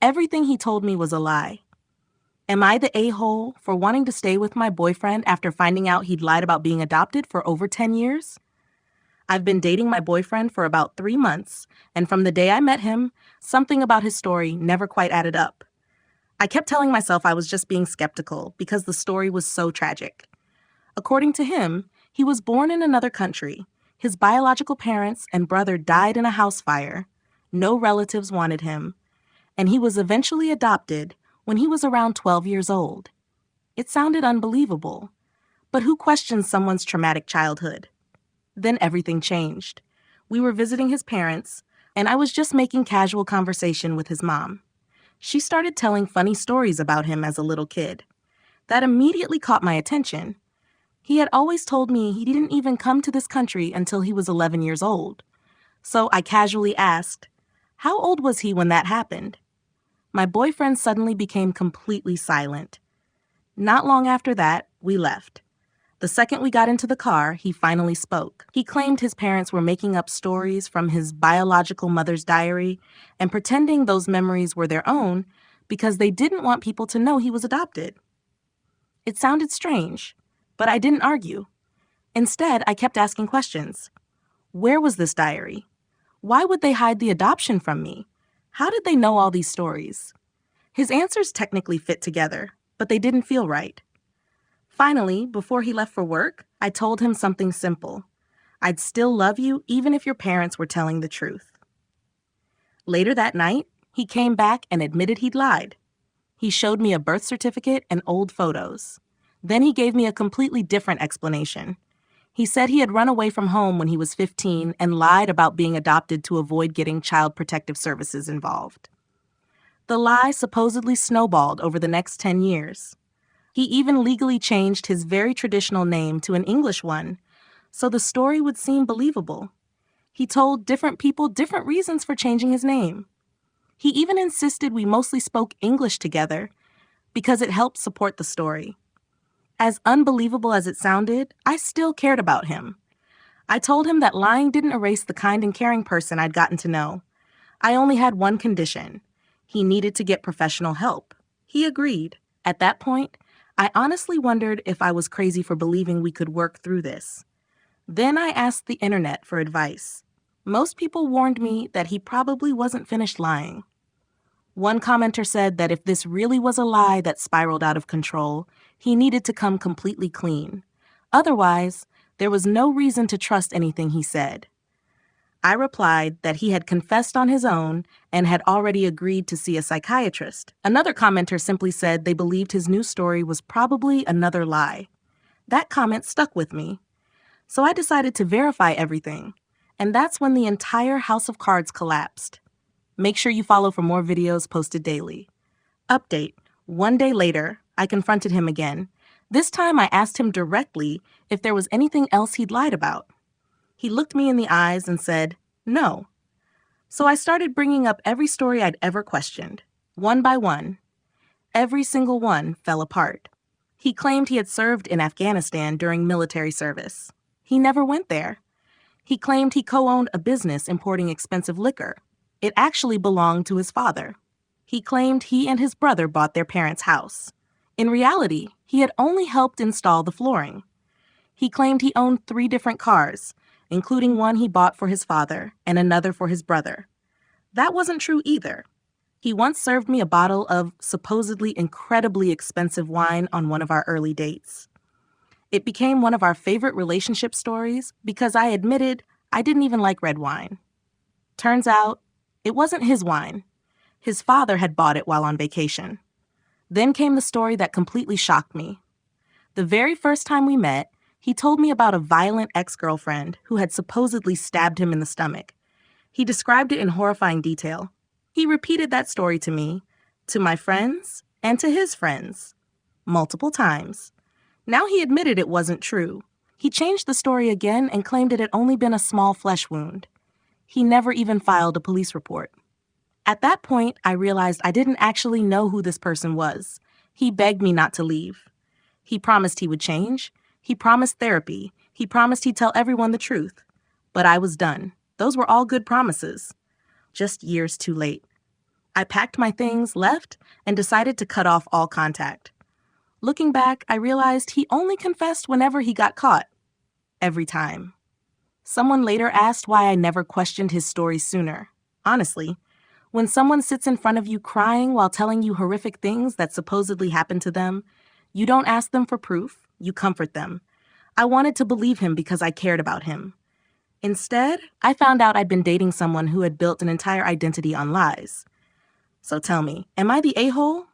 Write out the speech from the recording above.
Everything he told me was a lie. Am I the a-hole for wanting to stay with my boyfriend after finding out he'd lied about being adopted for over 10 years? I've been dating my boyfriend for about 3 months, and from the day I met him, something about his story never quite added up. I kept telling myself I was just being skeptical because the story was so tragic. According to him, he was born in another country. His biological parents and brother died in a house fire. No relatives wanted him, and he was eventually adopted when he was around 12 years old. It sounded unbelievable, but who questions someone's traumatic childhood? Then everything changed. We were visiting his parents, and I was just making casual conversation with his mom. She started telling funny stories about him as a little kid. That immediately caught my attention. He had always told me he didn't even come to this country until he was 11 years old. So I casually asked, "How old was he when that happened?" My boyfriend suddenly became completely silent. Not long after that, we left. The second we got into the car, he finally spoke. He claimed his parents were making up stories from his biological mother's diary and pretending those memories were their own because they didn't want people to know he was adopted. It sounded strange, but I didn't argue. Instead, I kept asking questions. Where was this diary? Why would they hide the adoption from me? How did they know all these stories? His answers technically fit together, but they didn't feel right. Finally, before he left for work, I told him something simple. I'd still love you even if your parents were telling the truth. Later that night, he came back and admitted he'd lied. He showed me a birth certificate and old photos. Then he gave me a completely different explanation. He said he had run away from home when he was 15 and lied about being adopted to avoid getting Child Protective Services involved. The lie supposedly snowballed over the next 10 years. He even legally changed his very traditional name to an English one, so the story would seem believable. He told different people different reasons for changing his name. He even insisted we mostly spoke English together because it helped support the story. As unbelievable as it sounded, I still cared about him. I told him that lying didn't erase the kind and caring person I'd gotten to know. I only had one condition. He needed to get professional help. He agreed. At that point, I honestly wondered if I was crazy for believing we could work through this. Then I asked the internet for advice. Most people warned me that he probably wasn't finished lying. One commenter said that if this really was a lie that spiraled out of control, he needed to come completely clean. Otherwise, there was no reason to trust anything he said. I replied that he had confessed on his own and had already agreed to see a psychiatrist. Another commenter simply said they believed his new story was probably another lie. That comment stuck with me. So I decided to verify everything, and that's when the entire house of cards collapsed. Make sure you follow for more videos posted daily. Update: 1 day later, I confronted him again. This time I asked him directly if there was anything else he'd lied about. He looked me in the eyes and said, "No." So I started bringing up every story I'd ever questioned, one by one. Every single one fell apart. He claimed he had served in Afghanistan during military service. He never went there. He claimed he co-owned a business importing expensive liquor. It actually belonged to his father. He claimed he and his brother bought their parents' house. In reality, he had only helped install the flooring. He claimed he owned 3 different cars, including one he bought for his father and another for his brother. That wasn't true either. He once served me a bottle of supposedly incredibly expensive wine on one of our early dates. It became one of our favorite relationship stories because I admitted I didn't even like red wine. Turns out, it wasn't his wine. His father had bought it while on vacation. Then came the story that completely shocked me. The very first time we met, he told me about a violent ex-girlfriend who had supposedly stabbed him in the stomach. He described it in horrifying detail. He repeated that story to me, to my friends, and to his friends, multiple times. Now he admitted it wasn't true. He changed the story again and claimed it had only been a small flesh wound. He never even filed a police report. At that point, I realized I didn't actually know who this person was. He begged me not to leave. He promised he would change. He promised therapy. He promised he'd tell everyone the truth. But I was done. Those were all good promises. Just years too late. I packed my things, left, and decided to cut off all contact. Looking back, I realized he only confessed whenever he got caught. Every time. Someone later asked why I never questioned his story sooner. Honestly, when someone sits in front of you crying while telling you horrific things that supposedly happened to them, you don't ask them for proof, you comfort them. I wanted to believe him because I cared about him. Instead, I found out I'd been dating someone who had built an entire identity on lies. So tell me, am I the a-hole